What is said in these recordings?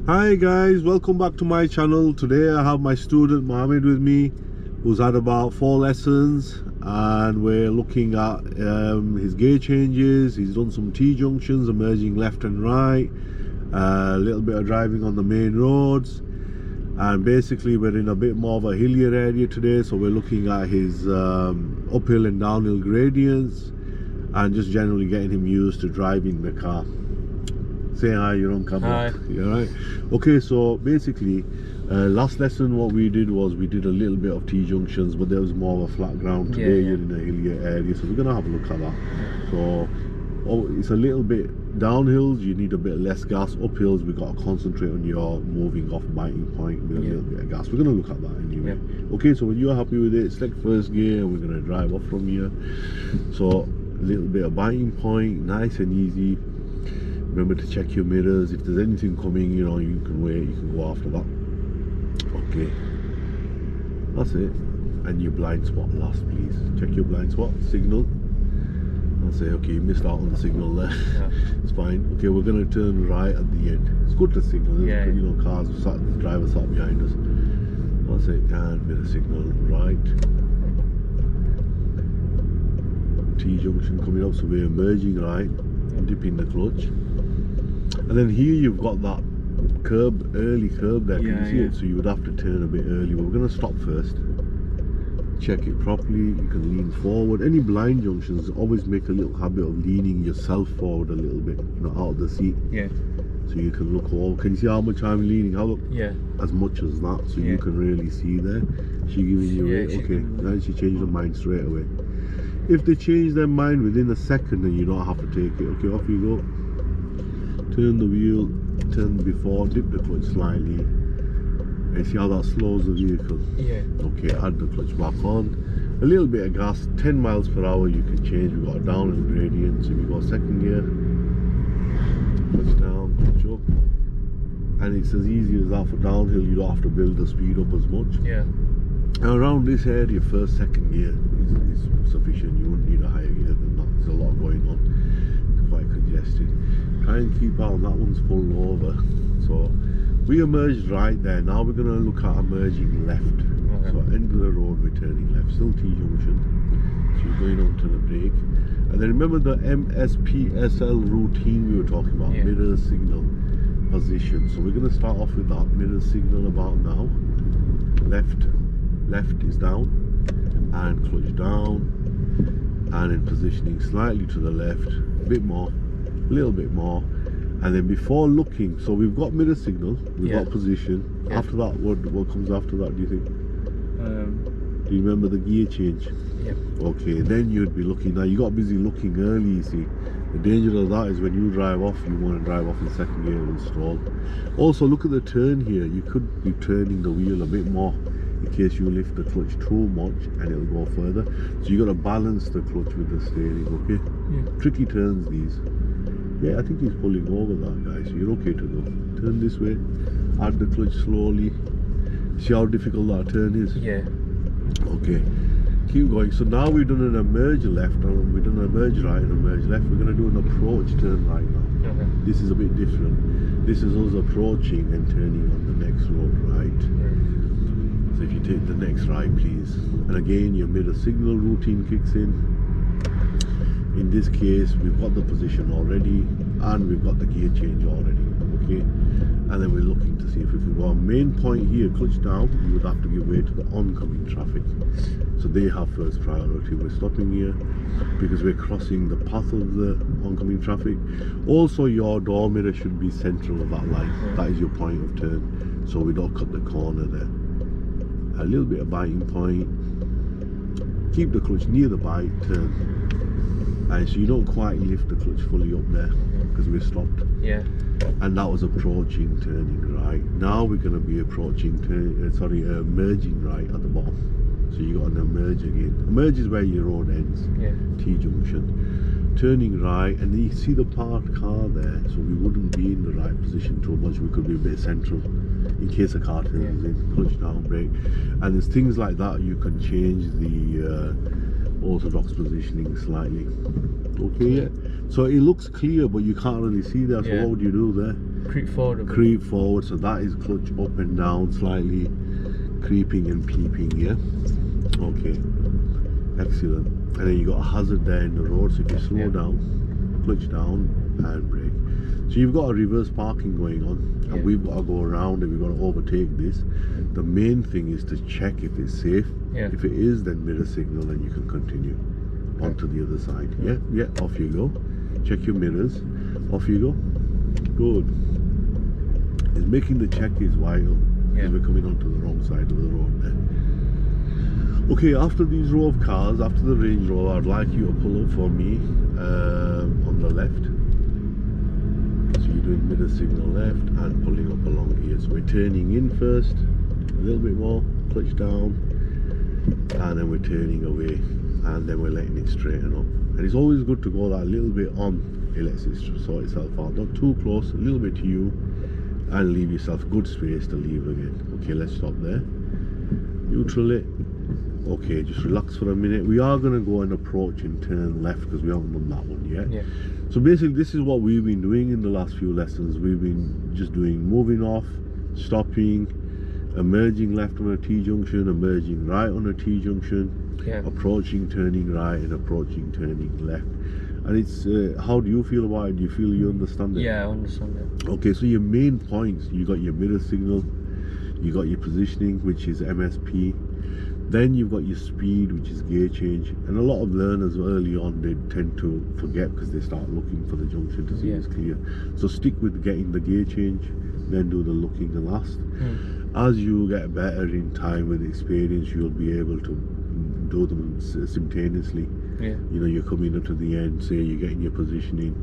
Hi guys, welcome back to my channel. Today I have my student Mohammed with me, who's had about 4 lessons, and we're looking at his gear changes. He's done some T-junctions, emerging left and right, a little bit of driving on the main roads, and basically we're in a bit more of a hillier area today, so we're looking at his uphill and downhill gradients and just generally getting him used to driving the car. Say hi, you're on camera. Hi. You alright? Okay, so basically last lesson what we did was we did a little bit of T-junctions, but there was more of a flat ground. Today you're in a hillier area, so we're gonna have a look at that. So it's a little bit downhills, you need a bit less gas. Uphills, we got to concentrate on your moving off biting point with a little bit of gas. We're gonna look at that anyway. Okay, so when you're happy with it, select first gear and we're gonna drive off from here. So a little bit of biting point, nice and easy. Remember to check your mirrors. If there's anything coming, you know, you can wait, you can go after that. Okay, that's it. And your blind spot last, please. Check your blind spot, signal. I'll say, okay, you missed out on the signal there. It's fine. Okay, we're going to turn right at the end. It's good to signal. There's, you know, cars, the driver sat behind us. That's it, and mirror signal, right. T-junction coming up, so we're emerging right, dipping the clutch. And then here you've got that curb, early curb there, can you see it? So you would have to turn a bit early, but we're going to stop first. Check it properly, you can lean forward. Any blind junctions, always make a little habit of leaning yourself forward a little bit, you know, out of the seat. So you can look over. Can you see how much I'm leaning? How look? As much as that, so you can really see there. She giving you it, okay. Now she changed her mind straight away. If they change their mind within a second, then you don't have to take it. Okay, off you go. Turn the wheel, turn before, dip the clutch slightly. And see how that slows the vehicle? Okay, add the clutch back on. A little bit of gas, 10 miles per hour you can change. We've got a downhill gradient, so we go second gear. Clutch down, clutch up. And it's as easy as that for downhill, you don't have to build the speed up as much. And around this area, first, second gear is sufficient. You wouldn't need a higher gear than that. There's a lot going on. It's quite congested. Try and keep out, that one's pulled over. So we emerged right there. Now we're going to look at emerging left. So end of the road, we're turning left. Still T-junction. So you're going on to the brake. And then remember the MSPSL routine we were talking about, mirror signal position. So we're going to start off with that mirror signal about now. Left is down, and clutch down, and in positioning slightly to the left, a bit more, a little bit more, and then before looking, so we've got mirror signal, we've got position. After that, what comes after that, do you think? Do you remember the gear change? Okay, then you'd be looking. Now you got busy looking early, you see. The danger of that is when you drive off, you want to drive off in second gear and stall. Also look at the turn here, you could be turning the wheel a bit more in case you lift the clutch too much and it'll go further. So you got to balance the clutch with the steering, okay? Tricky turns these. I think he's pulling over that guy, so you're okay to go. Turn this way, add the clutch slowly. See how difficult that turn is? Okay, keep going. So now we've done an emerge left, and we've done an emerge right and emerge left. We're going to do an approach turn right now. This is a bit different. This is us approaching and turning on the next road right. So if you take the next right, please. And again, your mirror signal routine kicks in. In this case, we've got the position already, and we've got the gear change already, okay? And then we're looking to see if we can go. Our main point here, clutch down, you would have to give way to the oncoming traffic. So they have first priority. We're stopping here because we're crossing the path of the oncoming traffic. Also, your door mirror should be central of that line. That is your point of turn, so we don't cut the corner there. A little bit of biting point. Keep the clutch near the bite, turn. And so you don't quite lift the clutch fully up there because we're stopped. And that was approaching, turning right. Now we're going to be approaching, merging right at the bottom. So you got an emerge again. Emerge is where your road ends. T-junction. Turning right, and then you see the parked car there. So we wouldn't be in the right position too much. We could be a bit central in case a car turns in. Clutch down, brake. And there's things like that. You can change the orthodox positioning slightly. Okay, so it looks clear, but you can't really see that. So what would you do there? creep forward a bit. Creep forward, so that is clutch up and down, slightly creeping and peeping, yeah? Okay, excellent. And then you got a hazard there in the road, so if you slow down, clutch down and brake. So you've got a reverse parking going on, and we've got to go around and we've got to overtake this. The main thing is to check if it's safe. If it is, then mirror signal and you can continue onto the other side. Yeah, off you go. Check your mirrors, off you go. Good. It's making the check is vital, because we're coming onto the wrong side of the road there. Okay, after these row of cars, after the Range Rover, I'd like you to pull up for me on the left. So you're doing middle signal left and pulling up along here. So we're turning in first, a little bit more, clutch down, and then we're turning away, and then we're letting it straighten up. And it's always good to go that little bit on, it lets it sort itself out. Not too close, a little bit to you, and leave yourself good space to leave again. Okay, let's stop there. Neutral it. Okay, just relax for a minute. We are going to go and approach and turn left because we haven't done that one yet. So basically this is what we've been doing in the last few lessons. We've been just doing moving off, stopping, emerging left on a T-junction, emerging right on a T-junction, approaching, turning right, and approaching, turning left. And it's, how do you feel about it? Do you feel you understand it? Yeah, I understand it. Okay, so your main points, you got your mirror signal, you got your positioning, which is MSP, then you've got your speed, which is gear change. And a lot of learners early on, they tend to forget because they start looking for the junction to see it's clear. So stick with getting the gear change, then do the looking the last. As you get better in time with experience, you'll be able to do them simultaneously. You know, you're coming up to the end, say you're getting your positioning,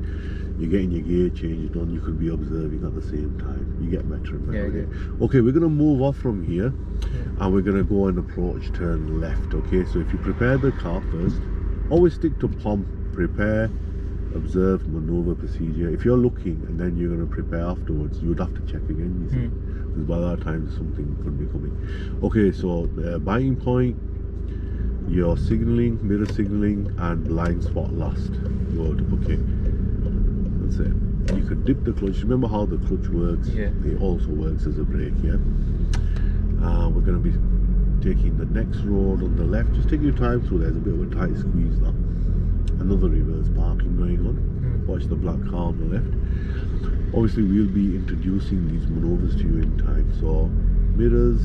you're getting your gear change done, you could be observing at the same time. You get better and better. Okay, we're going to move off from here, and we're going to go and approach, turn left. Okay, so if you prepare the car first, always stick to POM, prepare, observe, maneuver, procedure. If you're looking and then you're going to prepare afterwards, you would have to check again, you see, because by that time something could be coming. Okay, so biting point, your signaling, mirror signaling, and blind spot last. Good. Okay, that's it. You could dip the clutch. Remember how the clutch works? It also works as a brake. We're going to be taking the next road on the left. Just take your time through. There's a bit of a tight squeeze now. Another reverse parking going on. Watch the black car on the left. Obviously we'll be introducing these maneuvers to you in time. So mirrors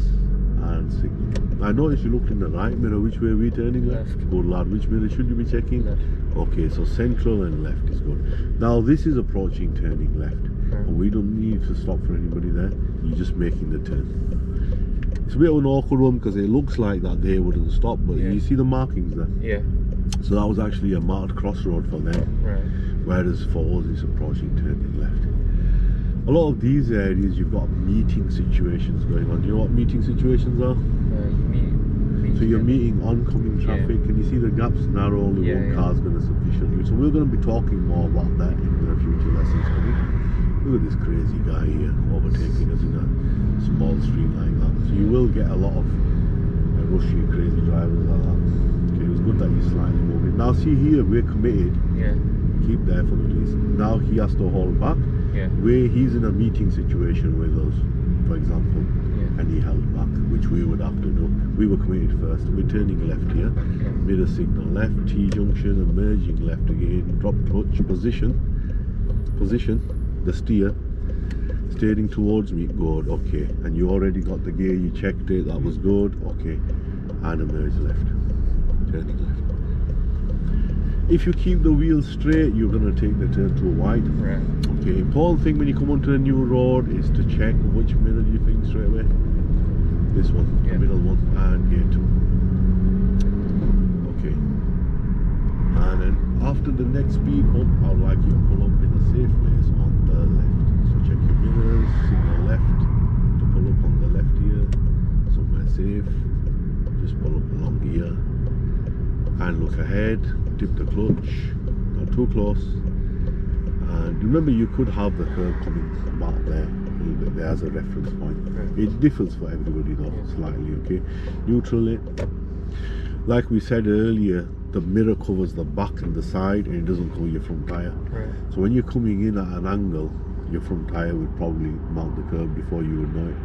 and signal. I noticed you looked in the right mirror. Which way are we turning? Left. Good lad. Which mirror should you be checking? Left. Okay, so central and left is good. Now this is approaching, turning left. And we don't need to stop for anybody there. You're just making the turn. It's a bit of an awkward one because it looks like that they wouldn't stop, but you see the markings there? So that was actually a marked crossroad for them. Whereas for us it's approaching, turning left. A lot of these areas you've got meeting situations going on. Do you know what meeting situations are? So you're meeting oncoming traffic, and you see the gaps narrow, only one car's going to sufficient you. So we're going to be talking more about that in the future lessons. Look at this crazy guy here overtaking us in a small street like that. So you will get a lot of rushy, crazy drivers like that. Okay, it was good that you're slightly moving. Now see here, we're committed. Keep there for the police. Now he has to hold back. Where he's in a meeting situation with us, for example, and he held back, which we would have to do. We were committed first. We're turning left here. Mirror signal left, T-junction, emerging left again, drop clutch, position, the steer, steering towards me, good, okay. And you already got the gear, you checked it, that was good, okay. And emerge left, turning left. If you keep the wheels straight, you're going to take the turn to a wide. Okay, important thing when you come onto a new road is to check which mirror you think straight away. This one, the middle one, and gear 2. Okay. And then after the next speed bump, I would like you to pull up in a safe place on the left. So check your mirrors, signal left, to pull up on the left here, somewhere safe. Just pull up along here. And look ahead, dip the clutch, not too close. And remember, you could have the curve coming about there, a little bit there as a reference point. It differs for everybody though, slightly, okay? Neutral it. Like we said earlier, the mirror covers the back and the side, and it doesn't cover your front tire. So when you're coming in at an angle, your front tyre would probably mount the curb before you would know it.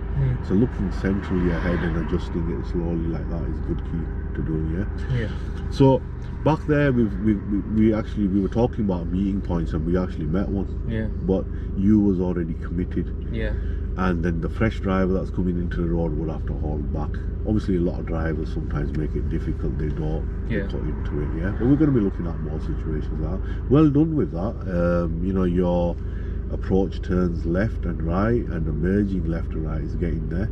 So looking centrally ahead and adjusting it slowly like that is good key to do. Yeah. So back there we were talking about meeting points, and we actually met one. Yeah. But you was already committed. Yeah. And then the fresh driver that's coming into the road would have to hold back. Obviously a lot of drivers sometimes make it difficult, they don't cut into it. But we're going to be looking at more situations now. Well done with that. You know, your approach turns left and right, and the merging left and right is getting there.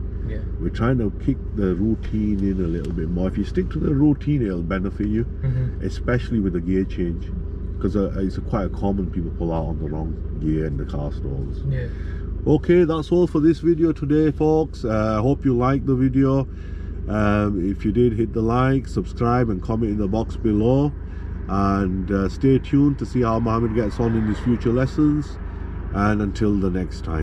We're trying to kick the routine in a little bit more. If you stick to the routine, it'll benefit you, especially with the gear change, because it's quite a common people pull out on the wrong gear and the car stalls. Okay, that's all for this video today, folks. I hope you liked the video. If you did, hit the like, subscribe and comment in the box below, and stay tuned to see how Mohammed gets on in his future lessons. And until the next time.